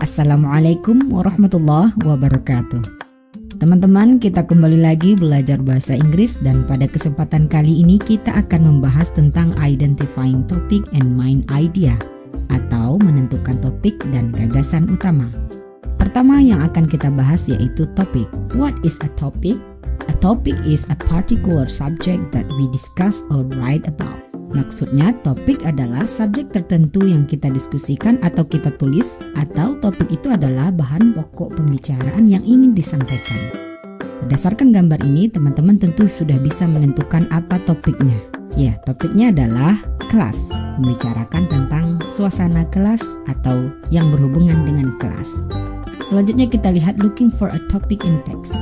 Assalamualaikum warahmatullahi wabarakatuh. Teman-teman, kita kembali lagi belajar bahasa Inggris dan pada kesempatan kali ini kita akan membahas tentang identifying topic and main idea atau menentukan topik dan gagasan utama. Pertama yang akan kita bahas yaitu topik. What is a topic? A topic is a particular subject that we discuss or write about. Maksudnya, topik adalah subjek tertentu yang kita diskusikan atau kita tulis, atau topik itu adalah bahan pokok pembicaraan yang ingin disampaikan. Berdasarkan gambar ini, teman-teman tentu sudah bisa menentukan apa topiknya. Ya, topiknya adalah kelas, membicarakan tentang suasana kelas atau yang berhubungan dengan kelas. Selanjutnya kita lihat looking for a topic in text.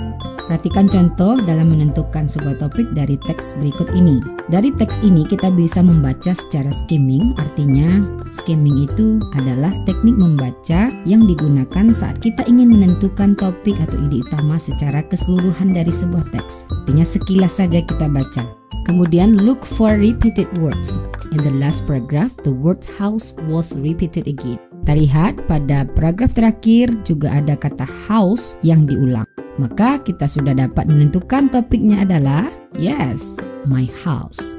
Perhatikan contoh dalam menentukan sebuah topik dari teks berikut ini. Dari teks ini kita bisa membaca secara skimming, artinya skimming itu adalah teknik membaca yang digunakan saat kita ingin menentukan topik atau ide utama secara keseluruhan dari sebuah teks. Artinya sekilas saja kita baca. Kemudian look for repeated words. In the last paragraph, the word house was repeated again. Kita lihat pada paragraf terakhir juga ada kata house yang diulang. Maka kita sudah dapat menentukan topiknya adalah yes, my house.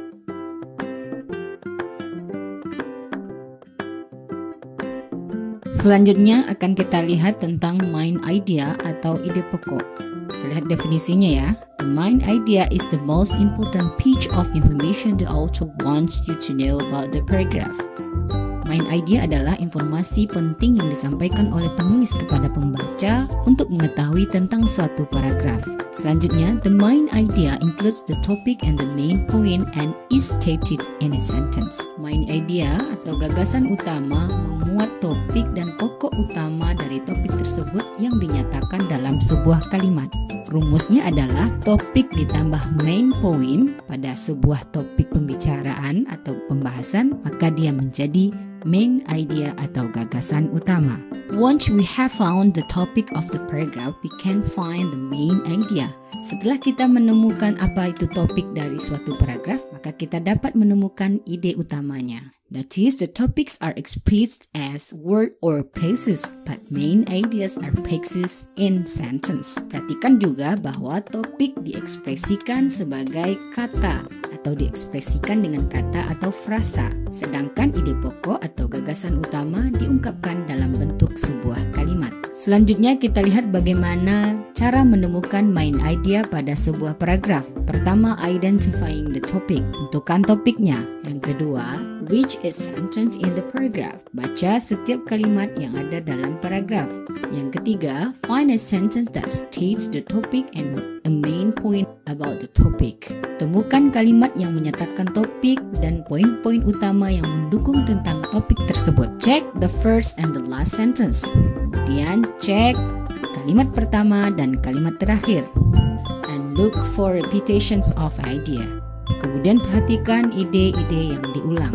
Selanjutnya akan kita lihat tentang main idea atau ide pokok. Kita lihat definisinya ya. The main idea is the most important piece of information the author wants you to know about the paragraph. Main idea adalah informasi penting yang disampaikan oleh penulis kepada pembaca untuk mengetahui tentang suatu paragraf. Selanjutnya, the main idea includes the topic and the main point and is stated in a sentence. Main idea atau gagasan utama memuat topik dan pokok utama dari topik tersebut yang dinyatakan dalam sebuah kalimat. Rumusnya adalah topik ditambah main point pada sebuah topik pembicaraan atau pembahasan, maka dia menjadi main idea atau gagasan utama. Once we have found the topic of the paragraph, we can find the main idea. Setelah kita menemukan apa itu topik dari suatu paragraf, maka kita dapat menemukan ide utamanya. That is, the topics are expressed as word or phrases, but main ideas are phrases in sentence. Perhatikan juga bahwa topik diekspresikan sebagai kata atau diekspresikan dengan kata atau frasa, sedangkan ide pokok atau gagasan utama diungkapkan dalam bentuk sebuah kalimat. Selanjutnya kita lihat bagaimana cara menemukan main idea pada sebuah paragraf. Pertama, identifying the topic, tentukan topiknya. Yang kedua, read a sentence in the paragraph, baca setiap kalimat yang ada dalam paragraf. Yang ketiga, find a sentence that states the topic and a main point about the topic. Temukan kalimat yang menyatakan topik dan poin-poin utama yang mendukung tentang topik tersebut. Check the first and the last sentence. Kemudian cek kalimat pertama dan kalimat terakhir. And look for repetitions of idea. Kemudian perhatikan ide-ide yang diulang.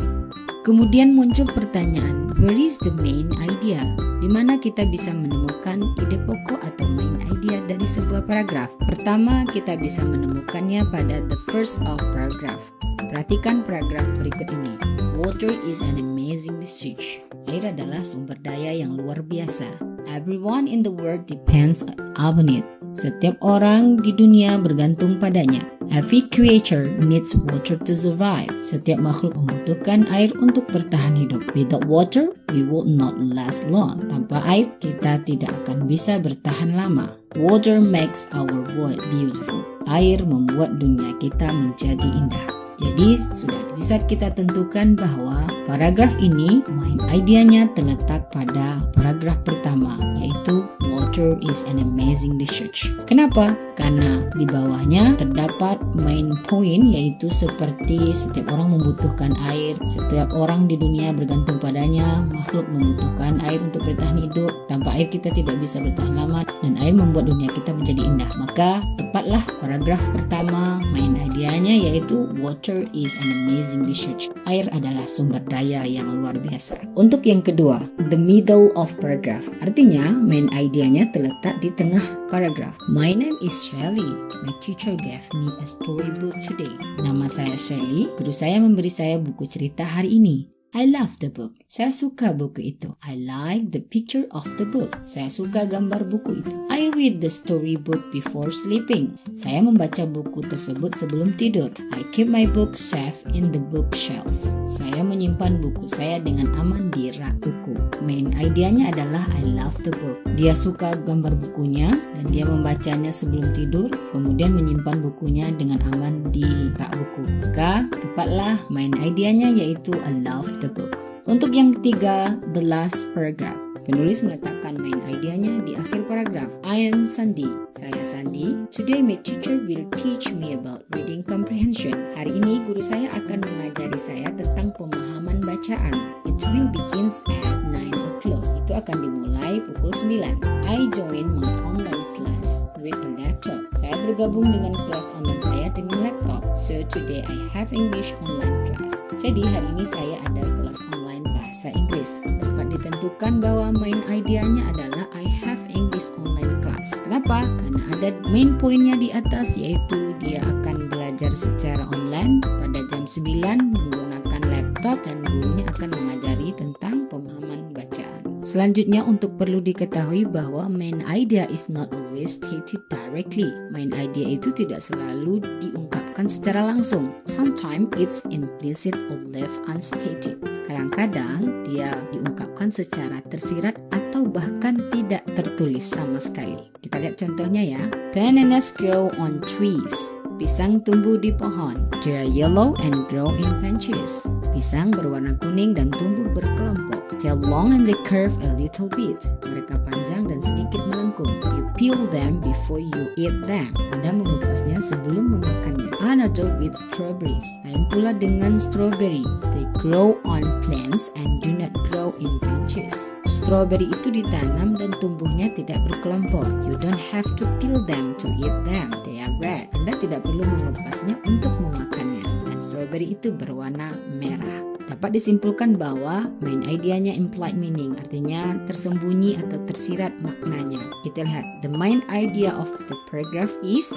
Kemudian muncul pertanyaan, where is the main idea? Di mana kita bisa menemukan ide pokok atau main idea dari sebuah paragraf? Pertama, kita bisa menemukannya pada the first of paragraph. Perhatikan paragraf berikut ini. Water is an amazing resource. Air adalah sumber daya yang luar biasa. Everyone in the world depends on it. Setiap orang di dunia bergantung padanya. Every creature needs water to survive. Setiap makhluk membutuhkan air untuk bertahan hidup. Without water, we will not last long. Tanpa air, kita tidak akan bisa bertahan lama. Water makes our world beautiful. Air membuat dunia kita menjadi indah. Jadi sudah bisa kita tentukan bahwa paragraf ini main idenya terletak pada paragraf pertama, yaitu water is an amazing resource. Kenapa? Karena di bawahnya terdapat main point, yaitu seperti setiap orang membutuhkan air, setiap orang di dunia bergantung padanya, makhluk membutuhkan air untuk bertahan hidup, tanpa air kita tidak bisa bertahan lama, dan air membuat dunia kita menjadi indah. Maka tepatlah paragraf pertama main idenya yaitu water is an amazing resource. Air adalah sumber daya yang luar biasa. Untuk yang kedua, the middle of paragraph. Artinya main idenya terletak di tengah paragraf. My name is Shelly. My teacher gave me a storybook today. Nama saya Shelly. Guru saya memberi saya buku cerita hari ini. I love the book. Saya suka buku itu. I like the picture of the book. Saya suka gambar buku itu. I read the storybook before sleeping. Saya membaca buku tersebut sebelum tidur. I keep my book safe in the bookshelf. Saya menyimpan buku saya dengan aman di rak buku. Main idenya adalah I love the book. Dia suka gambar bukunya dan dia membacanya sebelum tidur, kemudian menyimpan bukunya dengan aman di rak buku. Maka tepatlah main idenya yaitu I love the book. Untuk yang ketiga, the last paragraph. Penulis meletakkan main idenya di akhir paragraf. I am Sandy. Saya Sandy. Today my teacher will teach me about reading comprehension. Hari ini guru saya akan mengajari saya tentang pemahaman bacaan. It will begins at 9 o'clock. Itu akan dimulai pukul 9. I join my online class with a laptop. Saya bergabung dengan kelas online saya dengan laptop. So today I have English online class. Jadi hari ini saya ada kelas online bahasa Inggris. Dapat ditentukan bahwa main idenya adalah I have English online class. Kenapa? Karena ada main poinnya di atas, yaitu dia akan belajar secara online pada jam 9 menggunakan laptop dan gurunya akan mengajari tentang pemahaman bacaan. Selanjutnya, untuk perlu diketahui bahwa main idea is not always stated directly. Main idea itu tidak selalu diungkapkan secara langsung. Sometimes it's implicit or left unstated. Kadang-kadang dia diungkapkan secara tersirat atau bahkan tidak tertulis sama sekali. Kita lihat contohnya ya. Bananas grow on trees. Pisang tumbuh di pohon. They are yellow and grow in bunches. Pisang berwarna kuning dan tumbuh berkelompok. They are long and they curve a little bit. Mereka panjang dan sedikit melengkung. You peel them before you eat them. Anda mengupasnya sebelum memakannya. Another with strawberries. Lain pula dengan strawberry. They grow on plants and do not grow in bunches. Strawberry itu ditanam dan tumbuhnya tidak berkelompok. You don't have to peel them to eat them. They are red. Anda tidak perlu mengupasnya untuk memakannya. Dan strawberry itu berwarna merah. Dapat disimpulkan bahwa main idenya implied meaning, artinya tersembunyi atau tersirat maknanya. Kita lihat, the main idea of the paragraph is,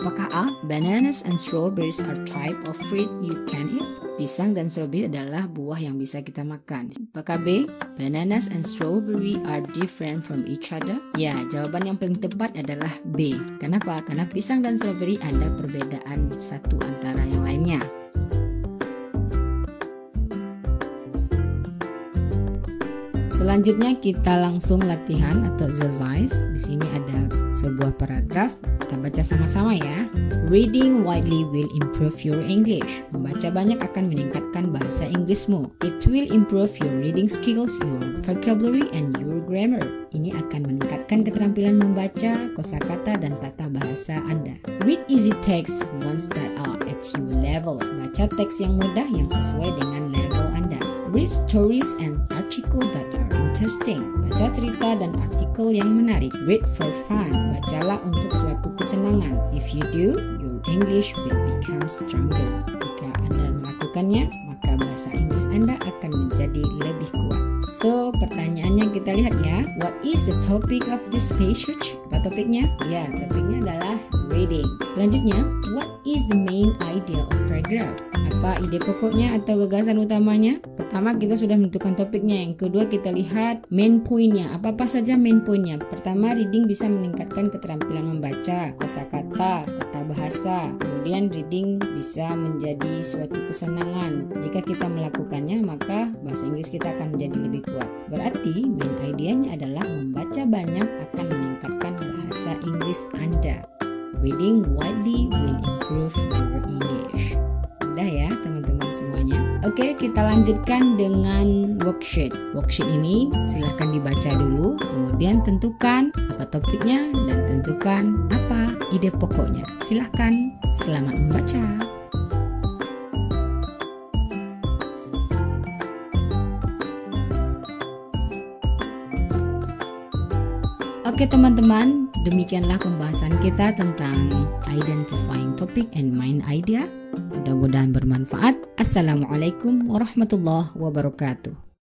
apakah A? Bananas and strawberries are type of fruit you can eat. Pisang dan strawberry adalah buah yang bisa kita makan. Apakah B? Bananas and strawberry are different from each other. Ya, jawaban yang paling tepat adalah B. Kenapa? Karena pisang dan strawberry ada perbedaan satu antara yang lainnya. Selanjutnya kita langsung latihan atau exercise. Di sini ada sebuah paragraf. Kita baca sama-sama ya. Reading widely will improve your English. Membaca banyak akan meningkatkan bahasa Inggrismu. It will improve your reading skills, your vocabulary, and your grammar. Ini akan meningkatkan keterampilan membaca, kosakata, dan tata bahasa Anda. Read easy text ones that are at your level. Baca teks yang mudah yang sesuai dengan level Anda. Read stories and articles that are interesting. Baca cerita dan artikel yang menarik. Read for fun. Bacalah untuk suatu kesenangan. If you do, your English will become stronger. Jika Anda melakukannya, maka bahasa Inggris Anda akan menjadi lebih kuat. So, pertanyaannya kita lihat ya. What is the topic of this passage? Apa topiknya? Ya, topiknya adalah reading. Selanjutnya, what is the main idea of paragraph? Apa ide pokoknya atau gagasan utamanya? Pertama, kita sudah menentukan topiknya. Yang kedua, kita lihat main pointnya. Apa-apa saja main pointnya? Pertama, reading bisa meningkatkan keterampilan membaca, kosakata, tata bahasa. Kemudian, reading bisa menjadi suatu kesenangan. Jika kita melakukannya, maka bahasa Inggris kita akan menjadi lebih kuat. Berarti, main idenya adalah membaca banyak akan meningkatkan bahasa Inggris Anda. Reading widely will improve your English. Mudah ya teman-teman semuanya. Oke, kita lanjutkan dengan worksheet. Worksheet ini silahkan dibaca dulu, kemudian tentukan apa topiknya dan tentukan apa ide pokoknya. Silahkan, selamat membaca. Oke teman-teman, demikianlah pembahasan kita tentang identifying topic and main idea. Mudah-mudahan bermanfaat. Assalamualaikum warahmatullahi wabarakatuh.